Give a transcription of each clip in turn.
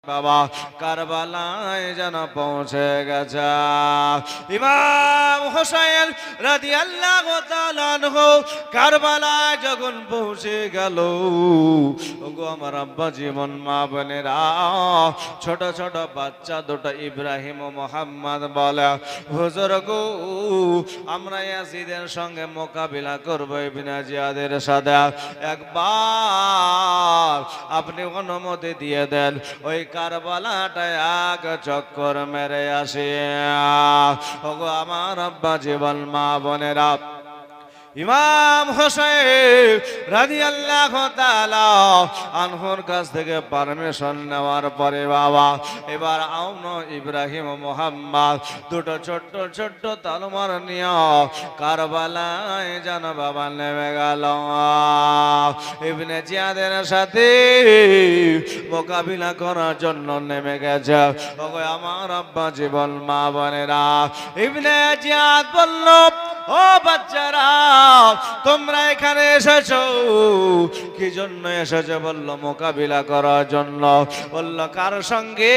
বাবা কারবালায় যেন পৌঁছে গেছে। ইমাম হোসেন রাদিয়াল্লাহু তাআলা আনহু কারবালায় যখন পৌঁছে গেল, ওগো আমার আব্বা জীবন মা বোনেরা, ছোট ছোট বাচ্চা দুটো ইব্রাহিম ও মোহাম্মদ বলে, হুজুর গো আমরা ইয়াজিদের সঙ্গে মোকাবিলা করব, ইবনে জিয়াদের সাথে একবার আপনি অনুমতি দিয়ে দেন, ওই কারবালাটায় এক চক্কর মেরে আসি। ওগো আমার আব্বা জীবন মা বোনেরা, ইমাম হোসেন রাদিয়াল্লাহু তাআলা আনহুর কাছ থেকে পারমিশন নেওয়ার পরে বাবা এবার আউনো ইব্রাহিম ও মোহাম্মদ দুটো ছোট্ট ছোট্ট তলোয়ার নিয়ে কারবালায় যেন বাবা নেমে গেল। ইবনে জিয়াদের সাথে মোকাবিলা করার জন্য নেমে গেছে। ওগো আমার আব্বা জীবন মা বোনেরা, ইবনে জিয়াদ বলল, ও বাচ্চারা তোমরা এখানে এসেছো কি জন্য এসেছো? বলল মোকাবিলা করার জন্য। বলল কার সঙ্গে?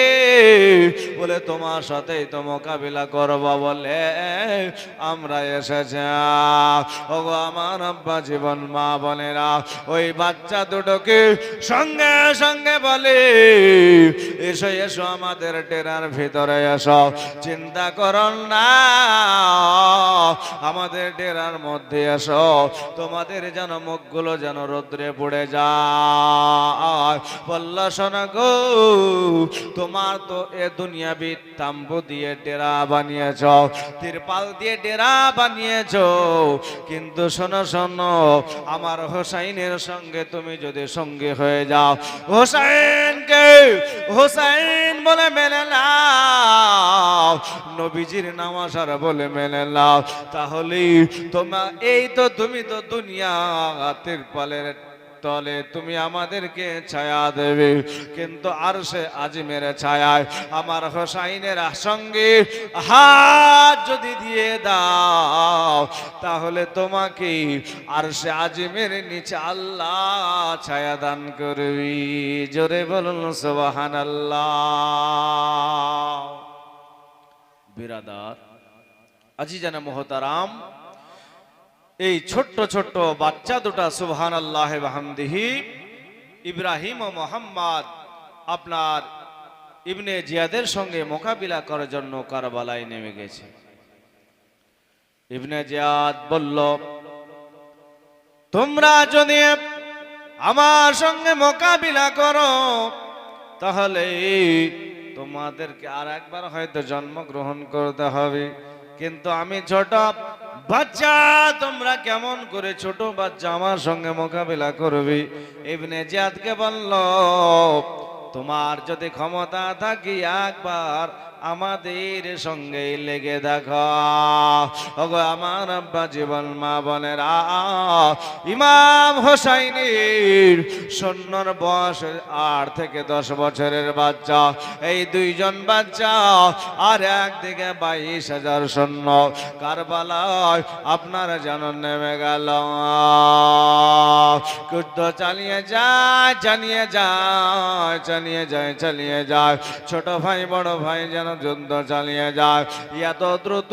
বলে তোমার সাথেই তো মোকাবিলা করব বলে আমরা এসেছি। ওগো আমার আব্বা জীবন মা বোনেরা, ওই বাচ্চা দুটোকে সঙ্গে সঙ্গে বলে, এসো এসো আমাদের ডেরার ভিতরে এসো, চিন্তা করো না, আমাদের ডেরার মধ্যে এসো, তোমাদের যেন মুখগুলো যেন রৌদ্রে পড়ে যায়। বলল শোনো গো, তোমার তো এ দুনিয়াবি তাম্বু দিয়ে ডেরা বানিয়েছ, তিরপাল দিয়ে ডেরা বানিয়েছ, কিন্তু শোনো শোনো, আমার হোসাইনের সঙ্গে তুমি যদি সঙ্গী হয়ে যাও, হোসাইনকে হোসাইন বলে মেনে নাও, নবীজির নাম আসার বলে মেনে নাও, তাহলে তোমার এই তো তুমি তো দুনিয়া তিরপালের তলে তুমি আমাদেরকে ছায়া দেবে, কিন্তু আরশে আজিমের ছায়ায় আমার হোসাইনের সঙ্গে হাত যদি দিয়ে দাও, তাহলে তোমাকে আরশে আজিমের নিচে আল্লাহ ছায়া দান করবি। জোরে বলুন সুবহানাল্লাহ। বিরাদার আজিজান মোহতারাম, এই ছোট্ট ছোট্ট বাচ্চা দুটা সুবহানাল্লাহ ওয়া বিহামদিহি ইব্রাহিম ও মোহাম্মদ আপনার ইবনে জিয়াদের সঙ্গে মোকাবিলা করার জন্য কারবালায় নেমে গেছে। ইবনে জিয়াদ বলল, তোমরা যদি আমার সঙ্গে মোকাবিলা করো তাহলে তোমাদেরকে আর একবার হয়তো জন্মগ্রহণ করতে হবে, কিন্তু আমি ছোট বাচ্চা, তোমরা কেমন করে ছোট বাচ্চা আমার সঙ্গে মোকাবিলা করবে? ইবনে জিয়াদকে বলল, তোমার যদি ক্ষমতা থাকে একবার আমাদের সঙ্গে লেগে দেখো। ওগো আমার আব্বা জীবন মা বোনেরা, ইমাম হোসাইনের সৈন্যর বয়স 8 থেকে 10 বছরের বাচ্চা, এই দুইজন বাচ্চা আর একদিকে 22,000 সৈন্য কারবালায় আপনারা জানেন নেমে গেল। যুদ্ধ চালিয়ে যায় চালিয়ে যায় চালিয়ে যায় চালিয়ে যায়, ছোট ভাই বড় ভাই যেন যুদ্ধ চালিয়ে যায়, এত দ্রুত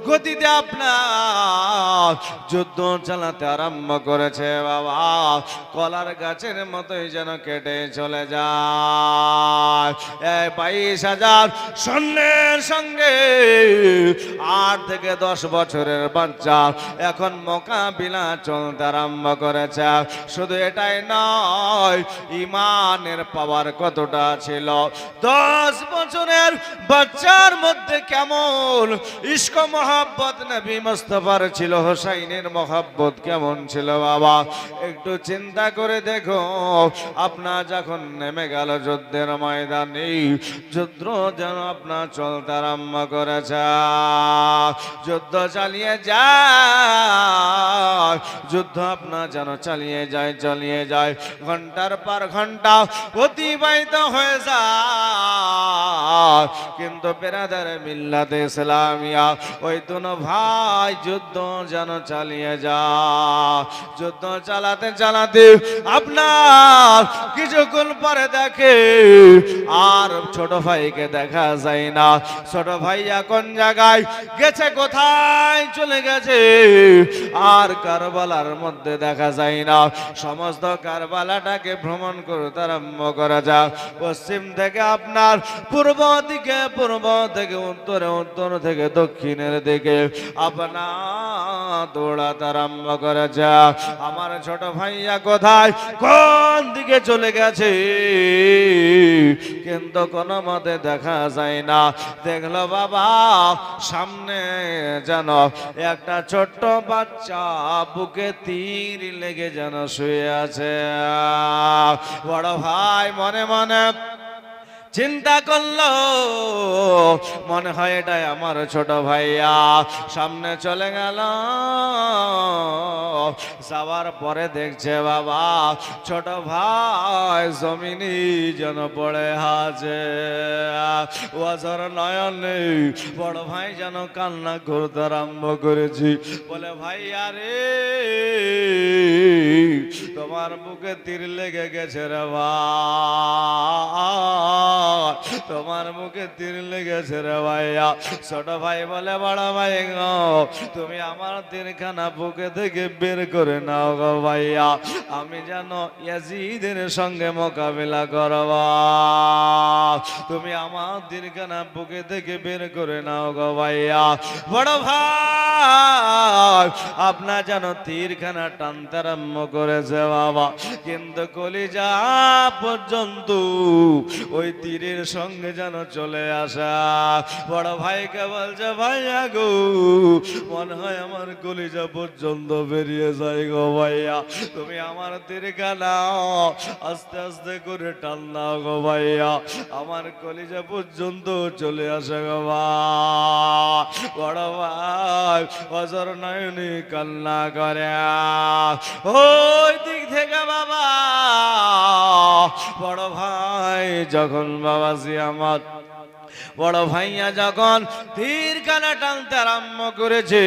গতিতে আপনার যুদ্ধ চালাতে আরম্ভ করেছে বাবা, কলার গাছের মতোই যেন কেটে চলে যায়। 22,000 সৈন্যের সঙ্গে 8 থেকে 10 বছরের বাচ্চা এখন মোকাবিলা চলতে আরম্ভ করেছে। শুধু এটাই নয়, ইমানের পাওয়ার কতটা ছিল, 10 বছরের বাচ্চার মধ্যে কেমন ইশক মহব্বত নবী মুস্তাফার ছিল, হোসাইনের মহব্বত কেমন ছিল বাবা, একটু চিন্তা করে দেখো। আপনার যখন নেমে গেল যুদ্ধের ময়দানে, যুদ্ধ যেন আপনার চলতে আরম্ভ করেছে, যুদ্ধ চালিয়ে যায়, যুদ্ধ আপনার যেন চালিয়ে যায় চালিয়ে যায়, ঘন্টার পর ঘন্টা অতিবাহিত হয়ে যায়। কিন্তু বেরাদার মিল্লাতে ইসলামিয়া ওই দুনো ভাই যুদ্ধ যেন চালিয়ে যা। যুদ্ধ চালাতে চালাতে আপনার কিছুক্ষণ পরে দেখে আর ছোট ভাইকে দেখা যায় না। ছোট ভাইয়া কোন জায়গায় গেছে, কোথায় চলে গেছে আর কারবালার মধ্যে দেখা যায় না। সমস্ত কারবালাটাকে ভ্রমণ করতে আরম্ভ করা যাক। পশ্চিম থেকে আপনার পূর্ব দিকে, পূর্ব থেকে উত্তরে, উত্তর থেকে দক্ষিণের দিকে আপনার দৌড়াতে আরম্ভ করা যাক। আমার ছোট ভাইয়া কোথায়, কোন দিকে চলে গেছে কিন্তু কোনো মতে দেখা যায় না। দেখলো বাবা সামনে যেন একটা ছোট্ট বাচ্চা বুকে তীর লেগে যেন শুয়ে আছে। বড় ভাই মনে মনে চিন্তা করলো, মনে হয় এটাই আমার ছোট ভাইয়া। সামনে চলে গেল, যাওয়ার পরে দেখছে বাবা ছোট ভাই জমিনি যেন পড়ে আছে, ওয়াজার নয়নে বড় ভাই যেন কান্না করতে আরম্ভ করেছি। বলে ভাইয়া রে, তোমার বুকে তীর লেগে গেছে রে ভাই, তোমার মুখে তীর লেগেছে রে ভাইয়া। ছোট ভাই বলে বড় ভাই গো, তুমি আমার তীরখানা বুকে থেকে বের করে নাও গো ভাইয়া, আমি যেন ইয়াজিদের সঙ্গে মোকাবিলা করব। তুমি আমার তীরখানা বুকে থেকে বের করে নাও গো ভাইয়া। বড় ভাই আপনার যেন তীরখানা টানতে আরম্ভ করেছে বাবা, কিন্তু কলিজা পর্যন্ত ওই তীরের সঙ্গে যেন চলে আসা। বড় ভাইকে বলছে ভাইয়া গো, মনে হয় আমার কলিজা পর্যন্ত বেরিয়ে যায় গো ভাইয়া, তুমি আমার তীরখানা আস্তে আস্তে করে টান দাও গো ভাইয়া, আমার কলিজা পর্যন্ত চলে আসে গো ভাই। বড় ভাই অজর নয়নি কান্না করে। ওই দিক থেকে বাবা বড় ভাই যখন বাবাজি আমার বড় ভাইয়া যখন তীরখানা টানতে আরম্ভ করেছে,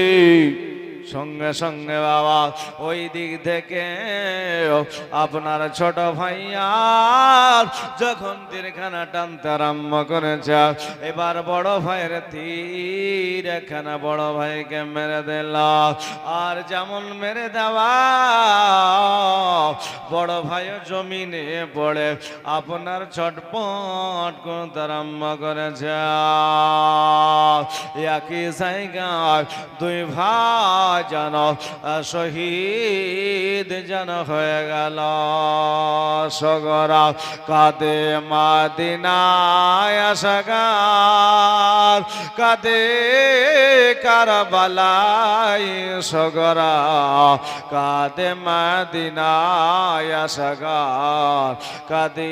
সঙ্গে সঙ্গে বাবা ওই দিক থেকে আপনার ছোট ভাইয়া যখন তীরখানা টানতে আরম্ভ করেছে, এবার বড় ভাইয়ের তীর এখানে বড় ভাইকে মেরে দিল। আর যেমন মেরে দেওয়া বড় ভাই জমিনে পড়ে আপনার ছটপট করতে আরম্ভ করেছে। একই জায়গায় দুই ভাই যেন শহীদ যেন হয়ে গেল। সগরা কাদে মদিনায় আসগার, কাদে কারবালায় সগরা, কাদে মদিনায় আসগার, কাদে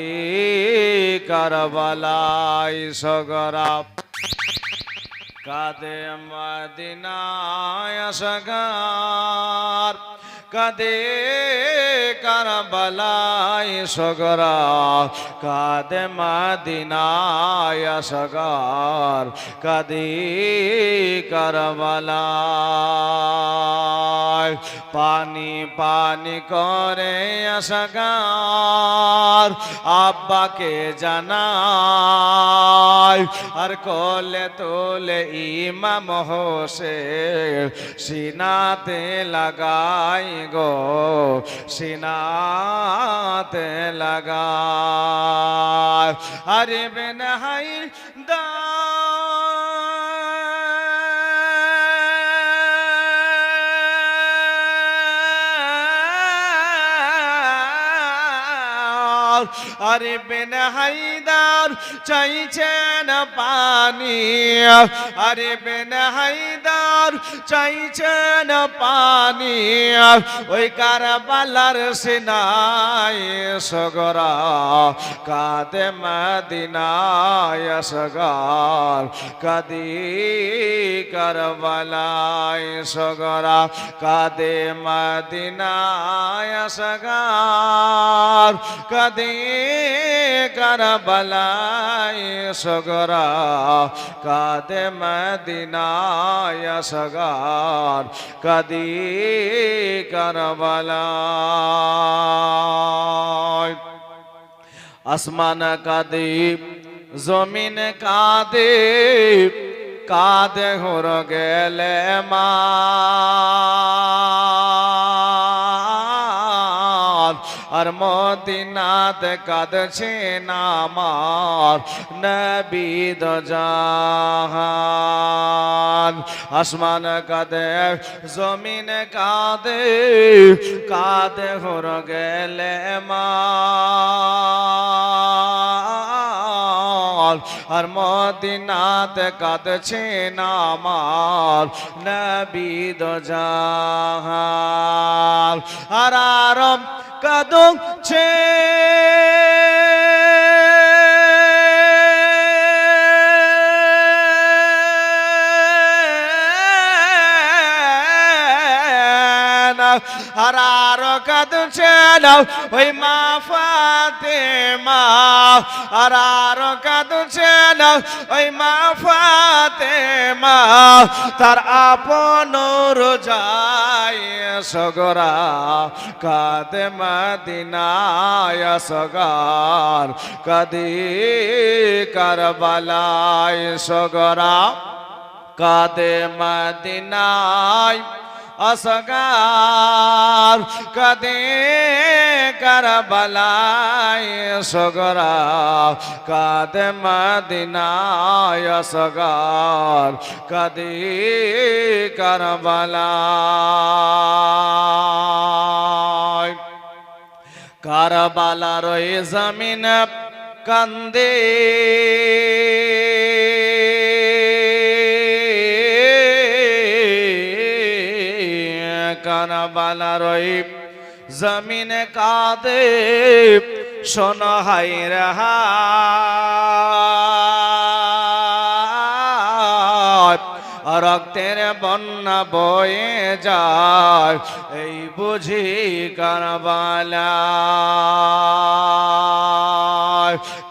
কারবালায় সগরা, কাদে মদিনায় আসগার, কাদে কারবালায় সগরা, কাদে মদিনায় আসগার, কাদে কারবালায়। পানি পানি করে আসগার আব্বাকে জানায়, আর কোলে তোলে ইমাম হোসেন সিনাতে লাগাই গো, সিনাতে লাগায়। আরে বেনহাই দা আরে বেন হায়দার চাইছেন পানি, আরে বেন হায়দার চাইছেন পানি ওই কারবালার সিনাই সগরা কাদে মদিনায় সগর কাদি কারবালায় সগরা কাদে মদিনায় সগর কাদি কারবালায় সগরা কাদে মদিনায় সগর কাদি কারবালায় আসমান কাঁদে জমিন কাঁদে কাঁদে হর গেলে মা আর মদিনাতে কাঁদছেন আমার নবী দো জাহান আসমান কাঁদে জমিন কাঁদে কাঁদে হর গেলে মা আর মদিনাতে কাঁদছেন আমার নবী দো জাহান আর আরব কাঁদছে আর আরো কাঁদছেন ওই মা ফাতেমা আর আরো কাঁদছেন ওই মা ফাতেমা তার আপন রোজায় সগরা কাঁদে মদিনায় সগর কাঁদে কারবালায় সগরা কাঁদে মদিনায় असगार कदे करबलाय सगरा कदे मदीनाय असगार कदे करबलाय करबलार ओई जमीन कांदे কারবালার ওই জমিন কাঁদে শোনো হাই রাহাত রক্তের বন্যা বয়ে যায় এই বুঝি কারবালা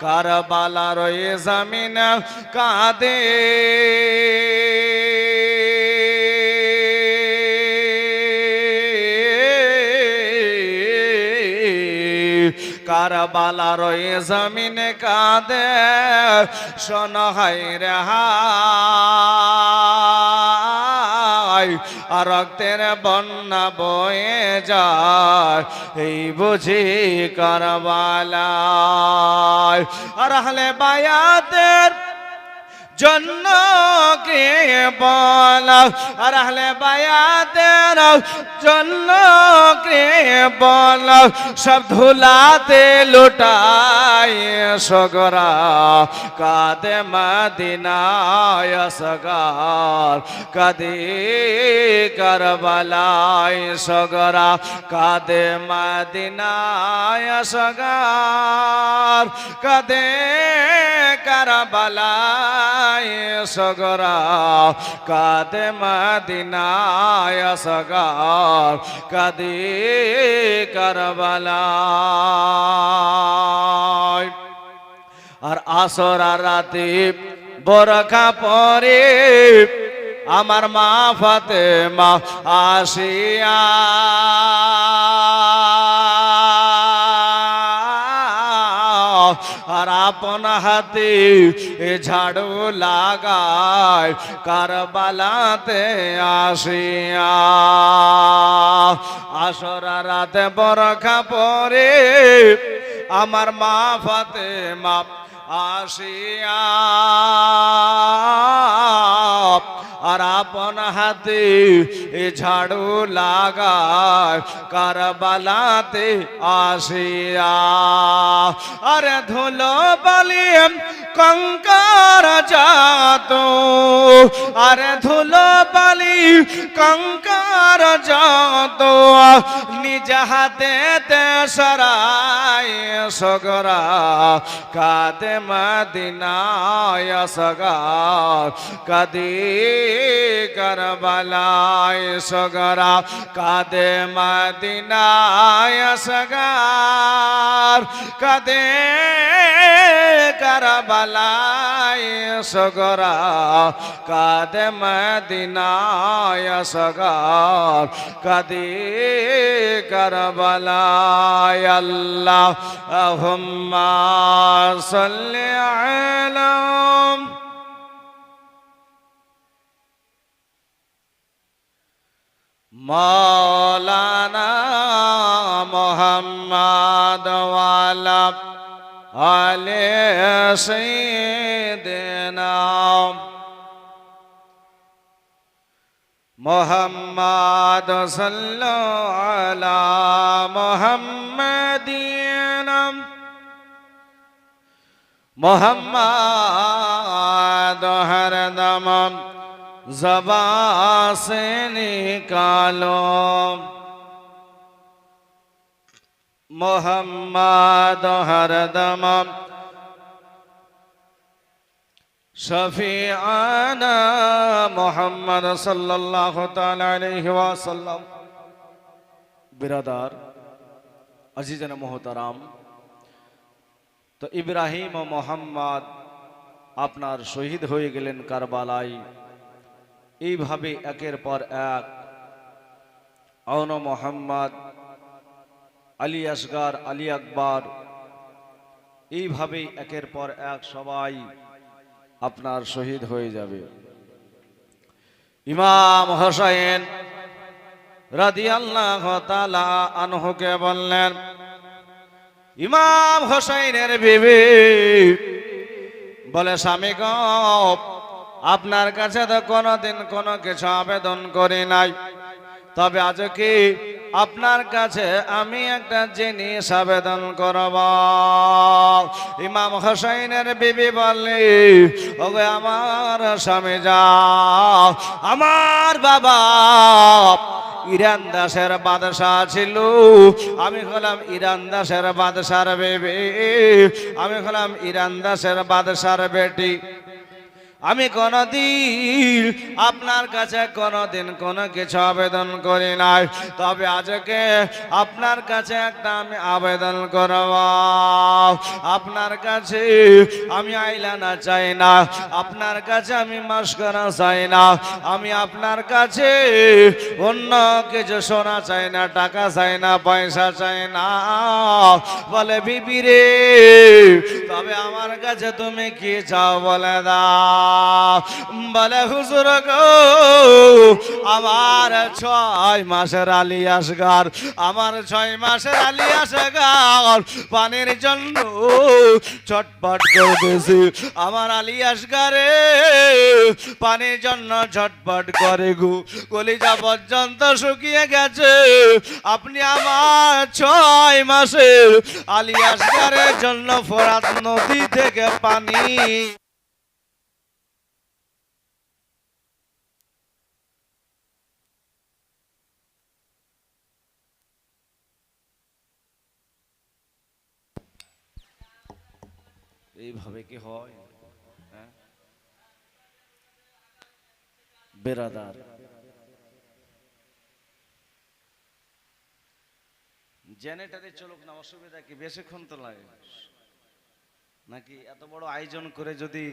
কারবালার ওই জমিন কাঁদে কারবালার ওই জমিন কাঁদে শোনো হাই রেহাই আর রক্তের বন্যা বয়ে যায় এই বুঝি কারবালায় আর আহলে বায়াতের জন্য কে বলা আর আহলে বায়াতের জন্য কে বলা সব ধুলাতে লুটায় সগরা কাদে মদিনায় সগর কাদে কারবালায় সগরা কাদে মদিনায় সগর কাদে কারবালায় সগরা কাদে মদিনায় সগর কাদে কারবালায় আর আসর রাতে বরখা পরে আমার মা ফাতেমা আসিয়া আর আপন হাতে ঝাড়ু লাগায় কারবালাতে আসিয়া আসর রাতে বরখা পরে আমার মা ফাতেমা আসিয়া আর আপন হাতে ঝাড়ু লাগায় কারবালাতে আসিয়া আরে ধুলো বালি কঙ্কা কঙ্কার যত, আরে ধুলো বালি কঙ্কার যত, নিজ হাতে সরাই সগরা কাদে মদিনায় সগার কাদি করবলায় সগরা কাদে মদিনায় সগার কাদে করবলায় সগরা কাদে মদিনায় সগার কাদি করবলায় আল্লাহুম্মা সাল্লি আলা মাওলানা মুহাম্মদ ওয়ালা আলে সাইয়্যিদিনা মুহাম্মদ সাল্লাল্লাহু আলা মুহাম্মাদিন মুহাম্মদ হরদম ज़बान से निकालो मोहम्मद हरदम शफीआना मोहम्मद सल्लल्लाहु ताला अलैहि वसल्लम। बिरादार अजीज़ मोहतरम, तो इब्राहिम ও মোহাম্মদ আপনার শহীদ হয়ে গেলেন কারবালায়। এইভাবে একের পর এক আওন মোহাম্মদ, আলী আসগার, আলী আকবর, এইভাবে একের পর এক সবাই আপনার শহীদ হয়ে যাবে। ইমাম হোসেন রাদিয়াল্লাহু তাআলা আনহুকে বললেন, ইমাম হোসেনের বিবি বলে, স্বামী গো, আপনার কাছে তো কোনোদিন কোনো কিছু আবেদন করি নাই, তবে আজকে আপনার কাছে আমি একটা জিনিস আবেদন করব। ইমাম হোসেনের বিবি বললে, ওগো আমার স্বামী যাও, আমার বাবা ইরান দেশের বাদশাহ ছিল, আমি হলাম ইরান দেশের বাদশার বিবি, আমি হলাম ইরান দেশের বাদশার বেটি। আমি কোনদিন আপনার কাছে কোনদিন কোনো কিছু আবেদন করি নাই, তবে আজকে আপনার কাছে একটা আমি আবেদন করব। আপনার কাছে আমি আইলানা চাই না, আপনার কাছে আমি মাস্করা চাই না, আমি আপনার কাছে অন্য কিছু সোনা চাই না, টাকা চাই না, পয়সা চাই না। বলে, বিবি রে, তবে আমার কাছে তুমি কি চাও বলে দাও। বলে, হুজুর গো, আমার 6 মাসের আলী আসগার, আমার 6 মাসের আলী আসগার পানির জন্য ছটফট করতেছি। আমার আলী আসগারে পানির জন্য ছটফট করে গো, কলিজা পর্যন্ত শুকিয়ে গেছে। আপনি আমার 6 মাসের আলী আসগারের জন্য ফোরাত নদী থেকে পানি এইভাবে কি হয়? বেরাদার, জেনারেটরে চলুক না, অসুবিধা কি? বেশিক্ষণ তো লাগে নাকি? এত বড় আয়োজন করে যদি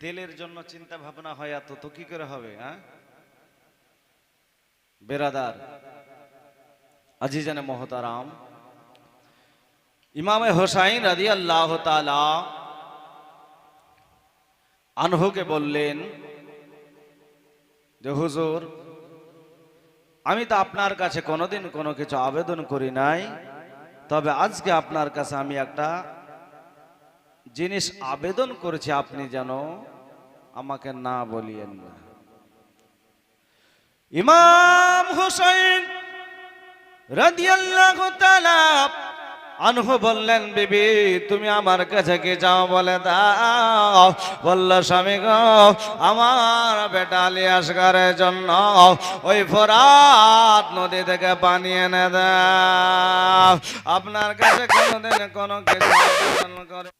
তেলের জন্য চিন্তা ভাবনা হয় এত, তো কি করে হবে? বেরাদার আজিজানে মোহতারাম, ইমামে হোসাইন রাদিয়াল্লাহু তাআলা আনহুকে বললেন যে, হুজুর, আমি তো আপনার কাছে কোনোদিন কোনো কিছু আবেদন করি নাই, তবে আজকে আপনার কাছে আমি একটা জিনিস আবেদন করেছি, আপনি যেন আমাকে না বলিয়েন না। ইমাম হোসেন রাদিয়াল্লাহু তাআলা আনহু বললেন, বিবি তুমি আমার কাছে কি চাও বলে দাও। বলল, স্বামী গো, আমার বেটা আলী আসগরের জন্য ওই ফোরাত নদী থেকে পানি এনে দাও। আপনার কাছে কোনোদিন কোনো কিছু আবেদন করে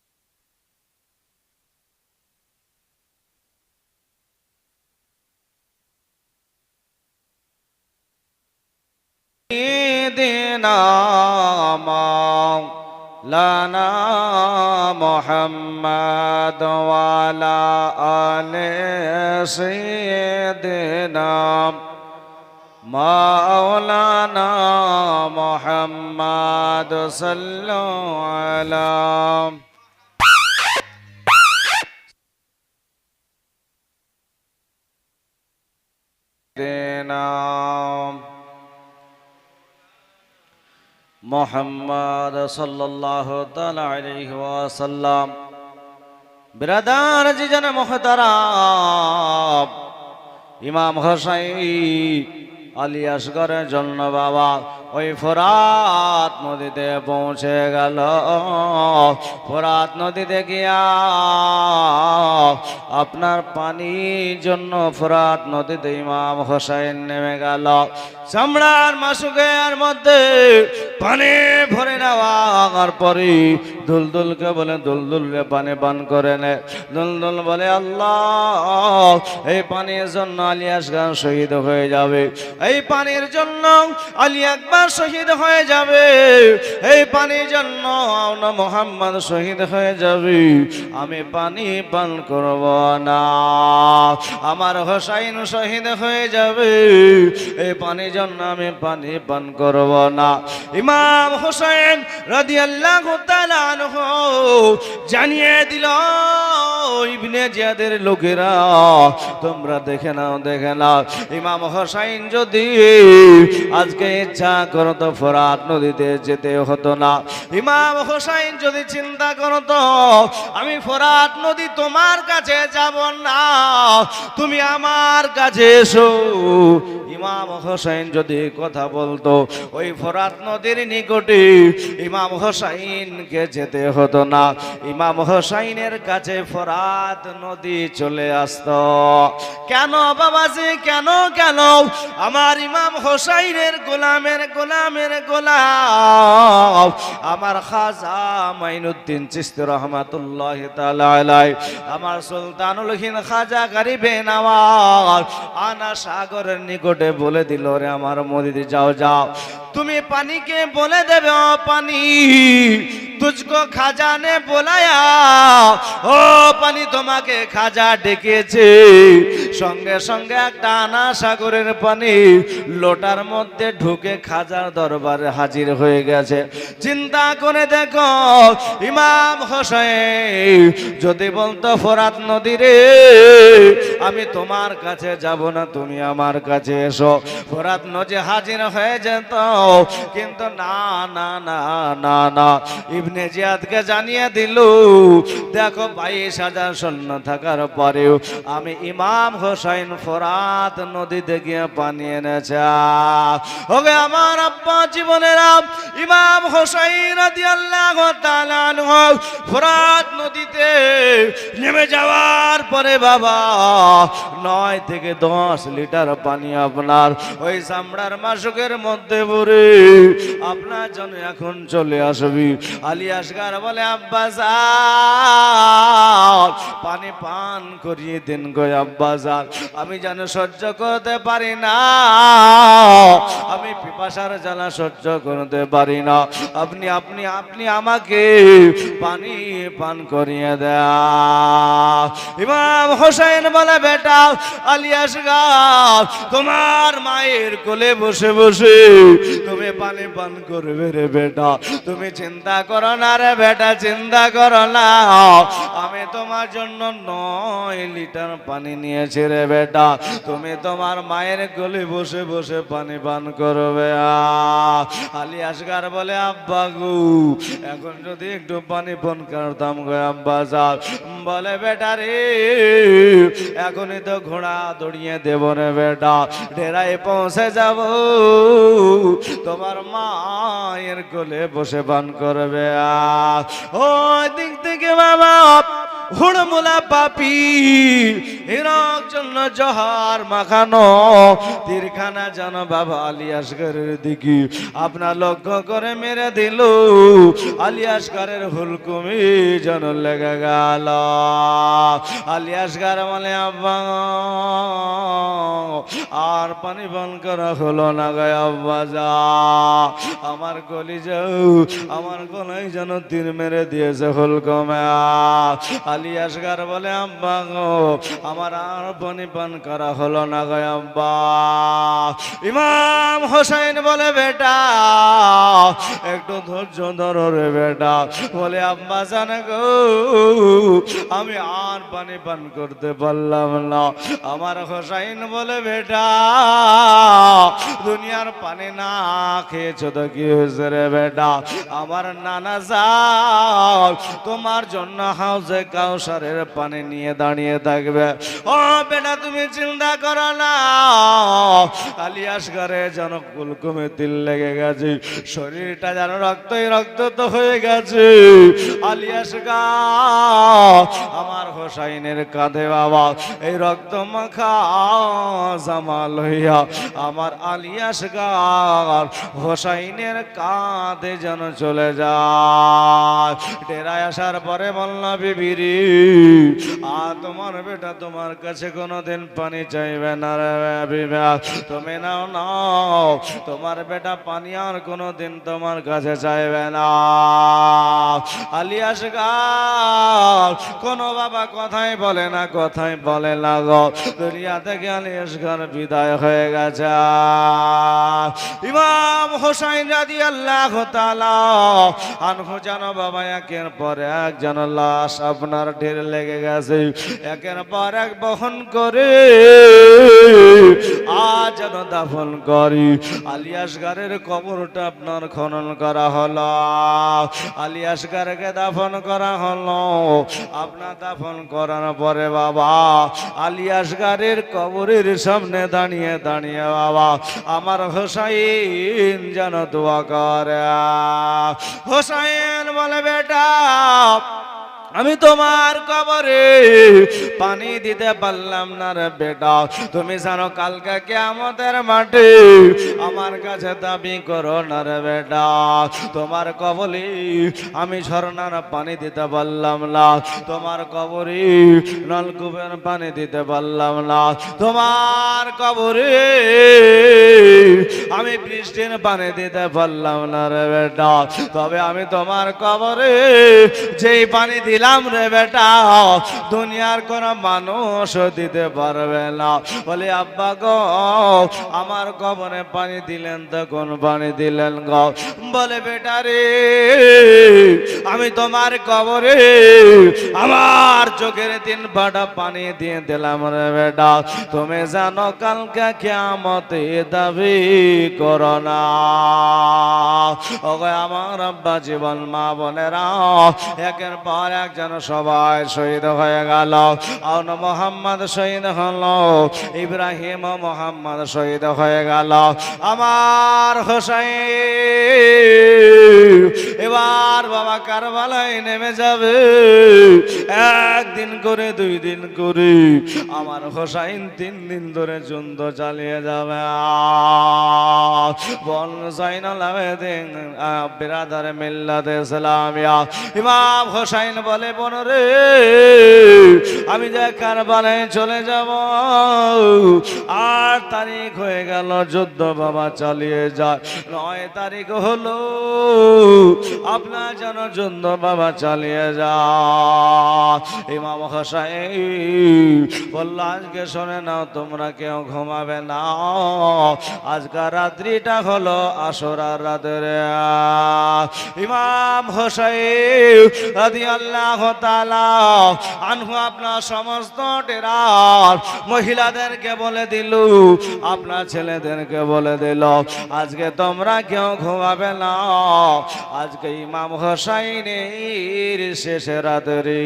দিনা লানা মুহাম্মদ ওয়ালা আলে সাইয়্যিদিনা মাওলানা মুহাম্মদ সাল্লাল্লাহু আলা দিনা মোহাম্মদ সাল্লাল্লাহু তাআলা আলাইহি ওয়াসাল্লাম। বিরাদার জিজান মুহতারাম, ইমাম হোসাইন আলী আসগরের জন্য বাবা ওই ফোরাত নদীতে পৌঁছে গেল। ফোরাত নদীতে গিয়া আপনার পানির জন্য ফোরাত নদীতে ইমাম হোসাইন নেমে গেল। চামড়ার মাসুকের মধ্যে পানি ভরে নেওয়ার পরে দুলদুলকে বলে, দুলদুল পানি পান করে নে। দুলদুল বলে, আল্লাহ এই পানির জন্য আলী আসগর শহীদ হয়ে যাবে, এই পানির জন্য আলী আকবর শহীদ হয়ে যাবে, এই পানির জন্য মুহাম্মদ শহীদ হয়ে যাবে, আমি পানি পান করব না। আমার হোসাইন শহীদ হয়ে যাবে, এই পানির জন্য আমি পানি পান করব না। ইমাম হোসেন রাদিয়াল্লাহু তাআলা আনহু জানিয়ে দিল, ইবনে জিয়াদের লোকেরা তোমরা দেখে নাও, দেখে নাও, ইমাম হোসাইন যদি আজকে ইচ্ছা করতো ফোরাত নদীতে যেতে হতো না। ইমাম হোসাইন যদি চিন্তা করতো আমি ফোরাত নদী তোমার কাছে যাব না, তুমি আমার কাছে এসো, ইমাম হোসাইন যদি কথা বলতো ওই ফোরাত নদীর নিকটে ইমাম হোসাইনকে যেতে হতো না, ইমাম হোসাইনের কাছে ফোরাত নদী চলে আসতো। কেন বাবাজি, কেন কেন? আমার ইমাম হোসাইনের গোলামের গোলামের গোলাম আমার খাজা মাইনুদ্দিন চিশতি রহমাতুল্লাহি তাআলা আলাইহি, আমার সুলতানুল হিন্দ খাজা গরিবে নওয়াজ আনা সাগরের নিকটে বলে দিল, রে আমার মুরিদ যাও যাও, তুমি পানিকে বলে দেবে, ও পানি তুঝকো খাজা নে বোলায়া, ও পানি তোমাকে খাজা ডেকেছে। সঙ্গে সঙ্গে একটা আনা সাগরের পানি লোটার মধ্যে ঢুকে খাজার দরবারে হাজির হয়ে গেছে। চিন্তা করে দেখো, ইমাম হোসেন যদি বলতো ফোরাত নদী রে আমি তোমার কাছে যাব না, তুমি আমার কাছে এসো, ফোরাত নদী হাজির হয়ে যেত। কিন্তু না না না না না, ইবনে জিয়াদকে জানিয়ে দিল, দেখো 22,000 সৈন্য থাকার পরেও আমি ইমাম হোসাইন ফোরাত নদীতে গিয়ে পানি এনেছে। ওকে আমার আব্বা জীবনেরা, ইমাম হোসাইন রাদিয়াল্লাহু তাআলা আনহু ফোরাত নদীতে নেমে যাওয়ার পরে বাবা 9 থেকে 10 লিটার পানি আপনার ওই চামড়ার মাসুকের মধ্যে ভরে আপনার জন্য এখন চলে আসবি। আলী আসগর বলে, আব্বা যান পানি পান করিয়ে দিন গো আব্বা যান, আমি যেন সহ্য করতে পারি না, আমি পিপাসার জ্বালা সহ্য করতে পারি না, আপনি আপনি আপনি আমাকে পানি পান করিয়ে দেন। ইমাম হোসেন বলে, বেটা আলী আসগর তোমার মায়ের কোলে বসে বসে তুমি পানি পান করবে রে বেটা, তুমি চিন্তা করো না রে বেটা, চিন্তা করো না, আমি তোমার জন্য 9 লিটার পানি নিয়েছি রে বেটা, তুমি তোমার মায়ের কোলে বসে বসে পানি পান করবে। আলী আসগর বলে, আব্বা গো এখন যদি একটু পানি পান করতাম গো আব্বা যাও। বলে, বেটা রে রে এখনই তো ঘোড়া দৌড়িয়ে দেব রে বেটা, ডেরায় পৌঁছে যাব, তোমার মায়ের কোলে বসে পান করবে। ওই দিক থেকে বাবা হুড়মুলা পাপি হিরক জন্য জহার মাখানো তীরখানা যেন বাবা আলী আসগরের দিকে আপনার লক্ষ্য করে মেরে দিল। আলী আসগরের হুলকুমি যেন লেগে গেল। আলী আসগর বলে আব্বা আর পানি পান করা হলো না গায়ে, আব্বা যা আমার গলি যাও, আমার গলায় যেন তীর মেরে দিয়েছে হুলকুমে। আলী আসগর বলে আব্বা গো আমার আর পানি পান করা হলো না গায়ে, আব্বা। ইমাম হোসেন বলে বেটা একটু ধৈর্য ধরো রে বেটা, বলে আব্বা জানে গো আমি আর পানি পান করতে পারলাম না। আমার হোসেন বলে বেটা দুনিয়ার পানি না খেয়েছো তো কি হয়েছে রে বেটা, আমার নানা যাও তোমার জন্য হাউজে কাউসারের পানি নিয়ে দাঁড়িয়ে থাকবে। ও বেটা তুমি চিন্তা করো না। আলী আসগরে যেন কুলকুমে তিল লেগে গেছে, শরীরটা যেন রক্তই রক্ত তো হয়ে গেছে। আলী আসগর আমার হোসাইনের কাঁধে বাবা এই রক্ত মাখা জামা লইয়া আমার আলী আসগর হোসাইনের কাঁধে যেন চলে যায়। ডেরায় আসার পরে বলল বিবিরি তোমার বেটা তোমার কাছে কোনোদিন পানি চাইবে না রে বিবা, তুমি নাও নাও, তোমার বেটা পানি আর কোনোদিন তোমার কাছে চাইবে না। আলী আসগর কোনো বাবা কথাই বলে না, কথাই বলে না গো। দুনিয়া থেকে আলী আসগর বিদায় হয়ে গেছে। ইমাম হোসাইন রাদিয়াল্লাহু তাআলা আনহু যেন বাবা একের পর এক যেন লাশ আপনার ঢের লেগে গেছে, একের পর এক বহন করে আজ যেন দাফন করি। আলী আসগরের কবরটা আপনার খনন করা হলো, আলী আসগরকে দাফন করা হলো। আপনার দাফন করার পরে বাবা আলী আসগরের কবরের সামনে দাঁড়িয়ে দাঁড়িয়ে বাবা আমার হোসাইন যেন দোয়া করে। হোসাইন বলে বেটা আমি তোমার কবরে পানি দিতে পারলাম না রে বেটা, তুমি জানো কালকে কিয়ামতের মাঠে আমার কাছে দাবি করো না রে বেটা, তোমার কবরে আমি ঝর্ণার পানি দিতে পারলাম না, তোমার কবরে নলকূপের পানি দিতে পারলাম না, তোমার কবরে আমি বৃষ্টির পানি দিতে পারলাম না রে বেটা, তবে আমি তোমার কবরে যেই পানি দিলাম রে বেটা দুনিয়ার কোন মানুষ দিতে পারবে না। বলে আব্বা গো আমার কবরে পানি দিলেন তো কোন পানি দিলেন গো? বলে বেটা রে আমি তোমার কবরে আমার চোখের 3 ফোঁটা পানি দিয়ে দিলাম রে বেটা, তুমি জানো কালকে কিয়ামতে দাবি করো না। ওগো আমার আব্বা জীবন মা বোনেরা একের পর এক যেন সবাই শহীদ হয়ে গেল। আউন মোহাম্মদ শহীদ হলো, ইব্রাহিম ও মোহাম্মদ শহীদ হয়ে গেল, আমার হোসাইন এবার বাবা কারবালায় নেমে যাবে। একদিন করে 2 দিন করে আমার হোসাইন 3 দিন ধরে যুদ্ধ চালিয়ে যাবে। বল জাইনুল আবেদিন বিরাদার মিল্লাত ইসলামিয়া ইমাম হোসাইন বলে বোন রে আমি যে কারবালায় চলে যাব, 8 তারিখ হয়ে গেল যুদ্ধ বাবা চালিয়ে যায়, 9 তারিখ হলো আপনার যেন যুদ্ধ বাবা চালিয়ে যায়। ইমাম হোসাইন বলল আজকে শুনে নাও তোমরা কেউ ঘুমাবে না, আজকাল রাত্রিটা হলো আশুরার রাতের। ইমাম হোসাইন রাদিয়াল্লাহু তাআলা আনহু আপনার সমস্ত টেরা মহিলাদেরকে বলে দিল, আপনার ছেলেদেরকে বলে দিল, আজকে তোমরা কেউ ঘুমাবে না, আজকে ইমাম হোসাইনের শেষ রাত্রি।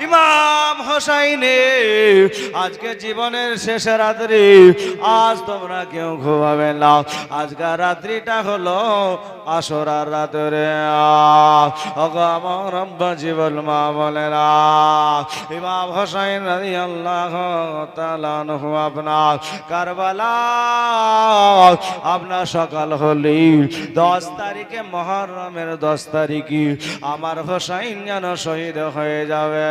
ইমাম হোসাইনের আজকে জীবনের শেষ রাত্রি, আজ তোমরা কেউ ঘুমাবে না, আজকের রাত্রিটা হলো আসরার রাত্রে। আমার আব্বা জীবন মা বলে না, ইমাম হোসাইন রাদিয়াল্লাহু তাআলা আনহু আপনার কারবালা আপনার সকাল হলি 10 তারিখে মুহররমের 10 তারিখে আমার হোসাইন যেন শহীদ হয়ে যাবে।